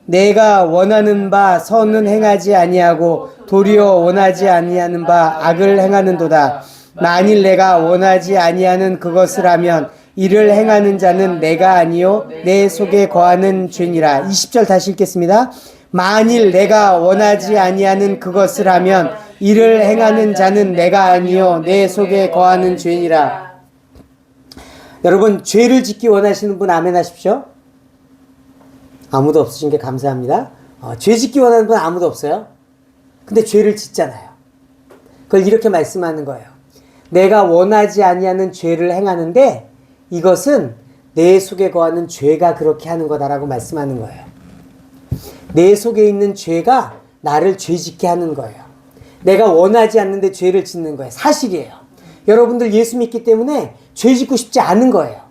내가 원하는 바 선은 행하지 아니하고 도리어 원하지 아니하는 바 악을 행하는도다. 만일 내가 원하지 아니하는 그것을 하면 이를 행하는 자는 내가 아니요 내 속에 거하는 죄니라. 20절 다시 읽겠습니다. 만일 내가 원하지 아니하는 그것을 하면 이를 행하는 자는 내가 아니요 내 속에 거하는 죄니라. 여러분, 죄를 짓기 원하시는 분 아멘 하십시오. 아무도 없으신 게 감사합니다. 죄 짓기 원하는 분 아무도 없어요. 근데 죄를 짓잖아요. 그걸 이렇게 말씀하는 거예요. 내가 원하지 아니하는 죄를 행하는데 이것은 내 속에 거하는 죄가 그렇게 하는 거다라고 말씀하는 거예요. 내 속에 있는 죄가 나를 죄짓게 하는 거예요. 내가 원하지 않는데 죄를 짓는 거예요. 사실이에요. 여러분들 예수 믿기 때문에 죄 짓고 싶지 않은 거예요.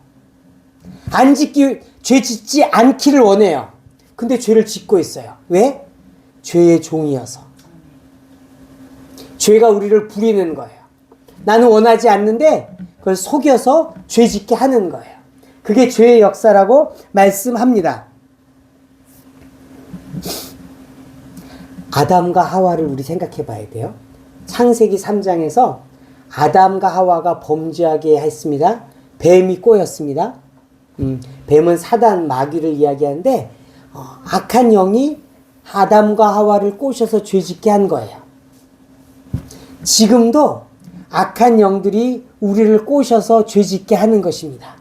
죄 짓지 않기를 원해요. 근데 죄를 짓고 있어요. 왜? 죄의 종이어서. 죄가 우리를 부리는 거예요. 나는 원하지 않는데 그걸 속여서 죄 짓게 하는 거예요. 그게 죄의 역사라고 말씀합니다. 아담과 하와를 우리 생각해 봐야 돼요. 창세기 3장에서 아담과 하와가 범죄하게 했습니다. 뱀이 꼬였습니다. 뱀은 사단, 마귀를 이야기하는데 악한 영이 아담과 하와를 꼬셔서 죄짓게 한 거예요. 지금도 악한 영들이 우리를 꼬셔서 죄짓게 하는 것입니다.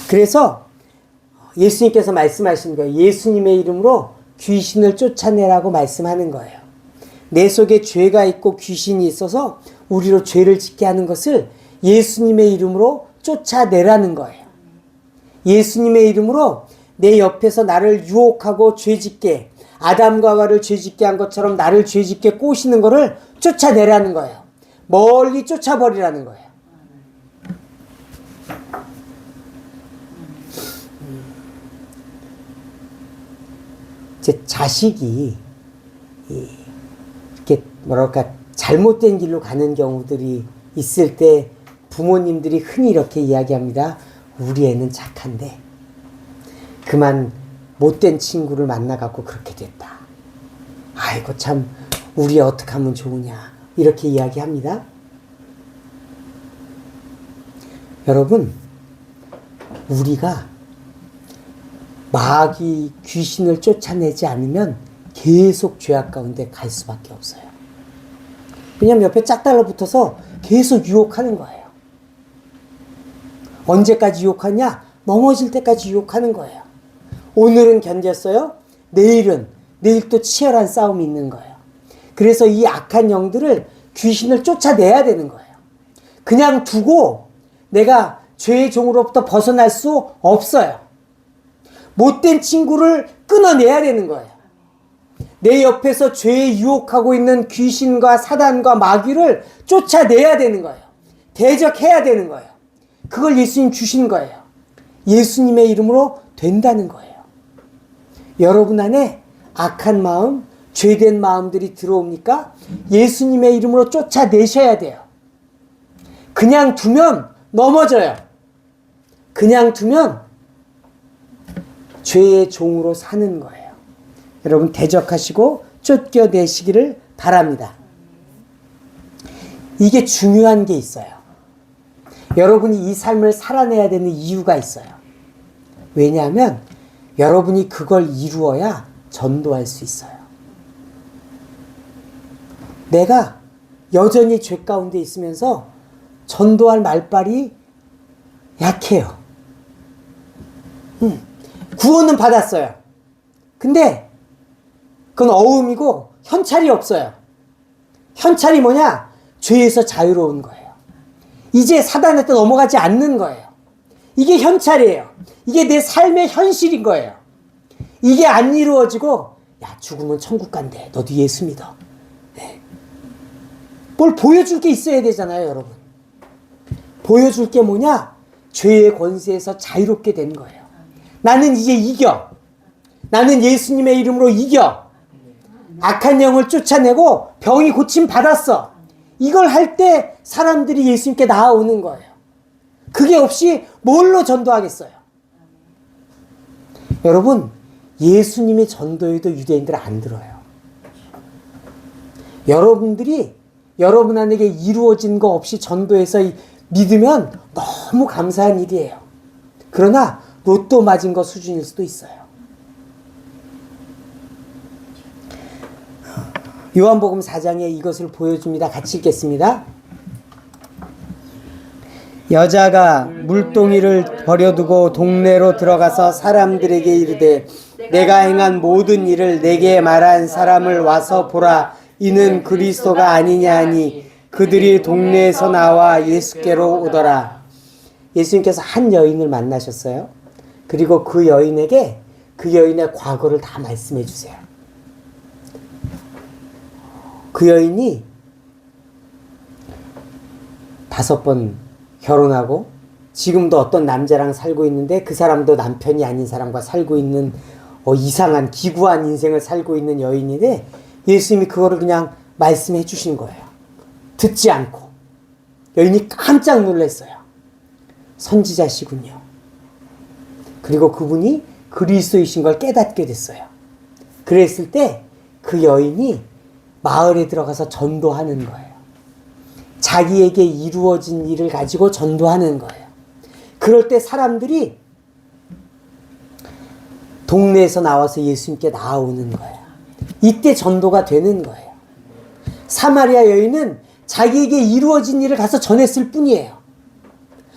그래서 예수님께서 말씀하신 거예요. 예수님의 이름으로 귀신을 쫓아내라고 말씀하는 거예요. 내 속에 죄가 있고 귀신이 있어서 우리로 죄를 짓게 하는 것을 예수님의 이름으로 쫓아내라는 거예요. 예수님의 이름으로 내 옆에서 나를 유혹하고 죄짓게, 아담과 하와를 죄짓게 한 것처럼 나를 죄짓게 꼬시는 거를 쫓아내라는 거예요. 멀리 쫓아버리라는 거예요. 제 자식이 이렇게 뭐랄까 잘못된 길로 가는 경우들이 있을 때 부모님들이 흔히 이렇게 이야기합니다. 우리 애는 착한데 그만 못된 친구를 만나갖고 그렇게 됐다. 아이고 참 우리 애 어떻게 하면 좋으냐 이렇게 이야기합니다. 여러분 우리가 마귀 귀신을 쫓아내지 않으면 계속 죄악 가운데 갈 수밖에 없어요. 왜냐하면 옆에 짝 달라붙어서 계속 유혹하는 거예요. 언제까지 유혹하냐? 넘어질 때까지 유혹하는 거예요. 오늘은 견뎠어요. 내일 또 치열한 싸움이 있는 거예요. 그래서 이 악한 영들을 귀신을 쫓아내야 되는 거예요. 그냥 두고 내가 죄의 종으로부터 벗어날 수 없어요. 못된 친구를 끊어내야 되는 거예요. 내 옆에서 죄에 유혹하고 있는 귀신과 사단과 마귀를 쫓아내야 되는 거예요. 대적해야 되는 거예요. 그걸 예수님 주신 거예요. 예수님의 이름으로 된다는 거예요. 여러분 안에 악한 마음, 죄된 마음들이 들어옵니까? 예수님의 이름으로 쫓아내셔야 돼요. 그냥 두면 넘어져요. 그냥 두면 죄의 종으로 사는 거예요. 여러분 대적하시고 쫓겨내시기를 바랍니다. 이게 중요한 게 있어요. 여러분이 이 삶을 살아내야 되는 이유가 있어요. 왜냐하면 여러분이 그걸 이루어야 전도할 수 있어요. 내가 여전히 죄 가운데 있으면서 전도할 말발이 약해요. 구원은 받았어요. 근데 그건 어음이고 현찰이 없어요. 현찰이 뭐냐? 죄에서 자유로운 거예요. 이제 사단한테 넘어가지 않는 거예요. 이게 현찰이에요. 이게 내 삶의 현실인 거예요. 이게 안 이루어지고 야 죽으면 천국 간대. 너도 예수 믿어. 네. 뭘 보여줄 게 있어야 되잖아요, 여러분. 보여줄 게 뭐냐? 죄의 권세에서 자유롭게 된 거예요. 나는 이제 이겨. 나는 예수님의 이름으로 이겨. 악한 영을 쫓아내고 병이 고침 받았어. 이걸 할 때 사람들이 예수님께 나아오는 거예요. 그게 없이 뭘로 전도하겠어요? 여러분, 예수님이 전도해도 유대인들 안 들어요. 여러분들이 여러분 안에게 이루어진 거 없이 전도해서 믿으면 너무 감사한 일이에요. 그러나 로또 맞은 거 수준일 수도 있어요. 요한복음 4장에 이것을 보여줍니다. 같이 읽겠습니다. 여자가 물동이를 버려두고 동네로 들어가서 사람들에게 이르되 내가 행한 모든 일을 내게 말한 사람을 와서 보라. 이는 그리스도가 아니냐 하니 그들이 동네에서 나와 예수께로 오더라. 예수님께서 한 여인을 만나셨어요. 그리고 그 여인에게 그 여인의 과거를 다 말씀해 주세요. 그 여인이 5번 결혼하고 지금도 어떤 남자랑 살고 있는데 그 사람도 남편이 아닌 사람과 살고 있는 이상한 기구한 인생을 살고 있는 여인인데 예수님이 그거를 그냥 말씀해 주신 거예요. 듣지 않고. 여인이 깜짝 놀랐어요. 선지자시군요. 그리고 그분이 그리스도이신 걸 깨닫게 됐어요. 그랬을 때 그 여인이 마을에 들어가서 전도하는 거예요. 자기에게 이루어진 일을 가지고 전도하는 거예요. 그럴 때 사람들이 동네에서 나와서 예수님께 나아오는 거예요. 이때 전도가 되는 거예요. 사마리아 여인은 자기에게 이루어진 일을 가서 전했을 뿐이에요.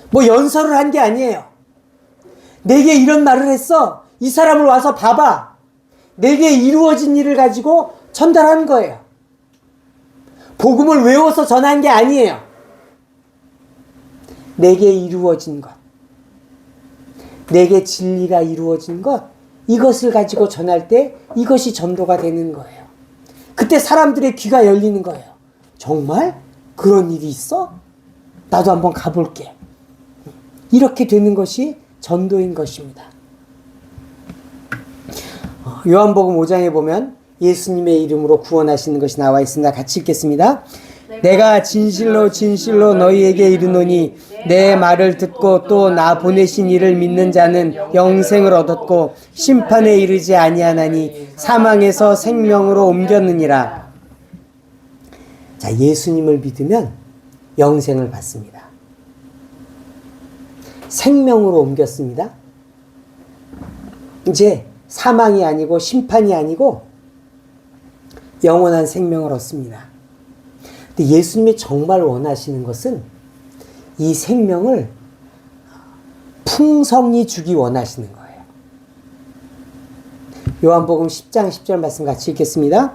뭐 연설을 한 게 아니에요. 내게 이런 말을 했어. 이 사람을 와서 봐봐. 내게 이루어진 일을 가지고 전달한 거예요. 복음을 외워서 전한 게 아니에요. 내게 이루어진 것. 내게 진리가 이루어진 것. 이것을 가지고 전할 때 이것이 전도가 되는 거예요. 그때 사람들의 귀가 열리는 거예요. 정말? 그런 일이 있어? 나도 한번 가볼게. 이렇게 되는 것이 전도인 것입니다. 요한복음 5장에 보면 예수님의 이름으로 구원하시는 것이 나와 있습니다. 같이 읽겠습니다. 내가 진실로 진실로 너희에게 이르노니 내 말을 듣고 또 나 보내신 이를 믿는 자는 영생을 얻었고 심판에 이르지 아니하나니 사망에서 생명으로 옮겼느니라. 자, 예수님을 믿으면 영생을 받습니다. 생명으로 옮겼습니다. 이제 사망이 아니고 심판이 아니고 영원한 생명을 얻습니다. 근데 예수님이 정말 원하시는 것은 이 생명을 풍성히 주기 원하시는 거예요. 요한복음 10장 10절 말씀 같이 읽겠습니다.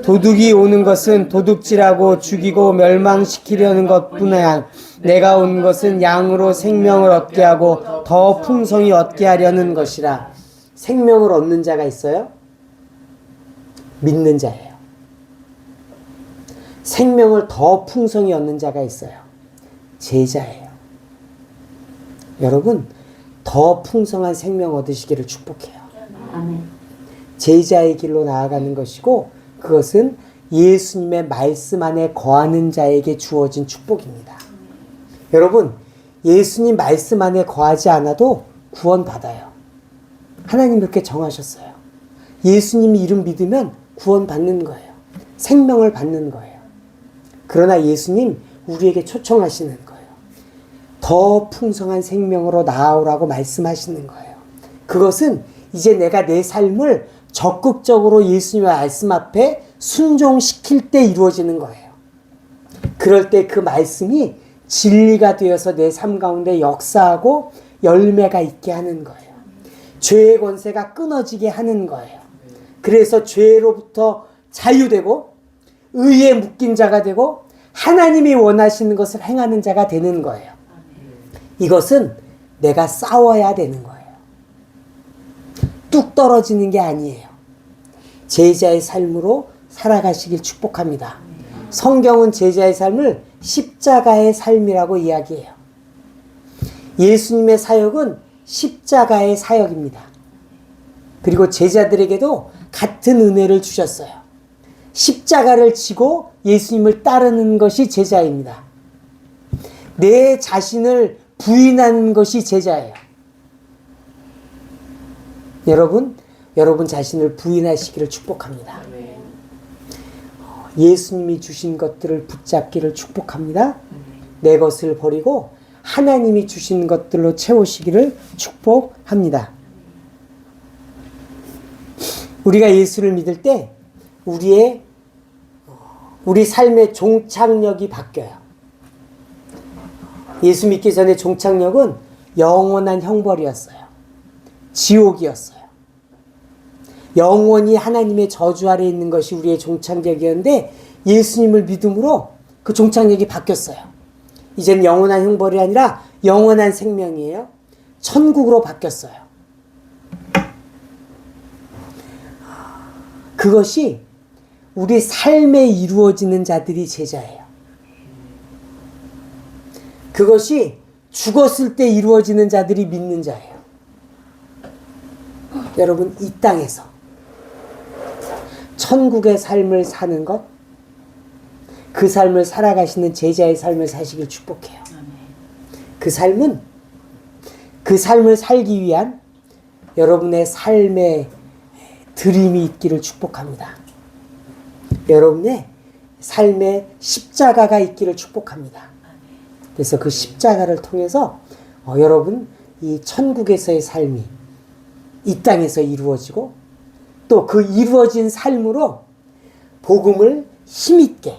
도둑이 오는 것은 도둑질하고 죽이고 멸망시키려는 것뿐이야. 내가 온 것은 양으로 생명을 얻게 하고 더 풍성히 얻게 하려는 것이라. 생명을 얻는 자가 있어요? 믿는 자예요. 생명을 더 풍성히 얻는 자가 있어요. 제자예요. 여러분, 더 풍성한 생명 얻으시기를 축복해요. 아멘. 제자의 길로 나아가는 것이고 그것은 예수님의 말씀 안에 거하는 자에게 주어진 축복입니다. 여러분, 예수님 말씀 안에 거하지 않아도 구원받아요. 하나님 그렇게 정하셨어요. 예수님 이름 믿으면 구원받는 거예요. 생명을 받는 거예요. 그러나 예수님 우리에게 초청하시는 거예요. 더 풍성한 생명으로 나아오라고 말씀하시는 거예요. 그것은 이제 내가 내 삶을 적극적으로 예수님의 말씀 앞에 순종시킬 때 이루어지는 거예요. 그럴 때 그 말씀이 진리가 되어서 내 삶 가운데 역사하고 열매가 있게 하는 거예요. 죄의 권세가 끊어지게 하는 거예요. 그래서 죄로부터 자유되고 의에 묶인 자가 되고 하나님이 원하시는 것을 행하는 자가 되는 거예요. 이것은 내가 싸워야 되는 거예요. 뚝 떨어지는 게 아니에요. 제자의 삶으로 살아가시길 축복합니다. 성경은 제자의 삶을 십자가의 삶이라고 이야기해요. 예수님의 사역은 십자가의 사역입니다. 그리고 제자들에게도 같은 은혜를 주셨어요. 십자가를 지고 예수님을 따르는 것이 제자입니다. 내 자신을 부인하는 것이 제자예요. 여러분 자신을 부인하시기를 축복합니다. 예수님이 주신 것들을 붙잡기를 축복합니다. 내 것을 버리고 하나님이 주신 것들로 채우시기를 축복합니다. 우리가 예수를 믿을 때 우리 삶의 종착역이 바뀌어요. 예수 믿기 전에 종착역은 영원한 형벌이었어요. 지옥이었어요. 영원히 하나님의 저주 아래 있는 것이 우리의 종착역이었는데 예수님을 믿음으로 그 종착역이 바뀌었어요. 이제는 영원한 형벌이 아니라 영원한 생명이에요. 천국으로 바뀌었어요. 그것이 우리 삶에 이루어지는 자들이 제자예요. 그것이 죽었을 때 이루어지는 자들이 믿는 자예요. 여러분, 이 땅에서 천국의 삶을 사는 것, 그 삶을 살아가시는 제자의 삶을 사시길 축복해요. 그 삶은 그 삶을 살기 위한 여러분의 삶의 드림이 있기를 축복합니다. 여러분의 삶의 십자가가 있기를 축복합니다. 그래서 그 십자가를 통해서 여러분 이 천국에서의 삶이 이 땅에서 이루어지고 또 그 이루어진 삶으로 복음을 힘있게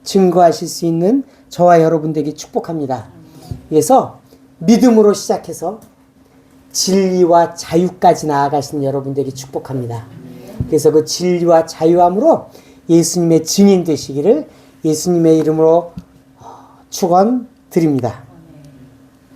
증거하실 수 있는 저와 여러분 되기 축복합니다. 그래서 믿음으로 시작해서 진리와 자유까지 나아가시는 여러분 되기 축복합니다. 그래서 그 진리와 자유함으로 예수님의 증인 되시기를 예수님의 이름으로 축원드립니다.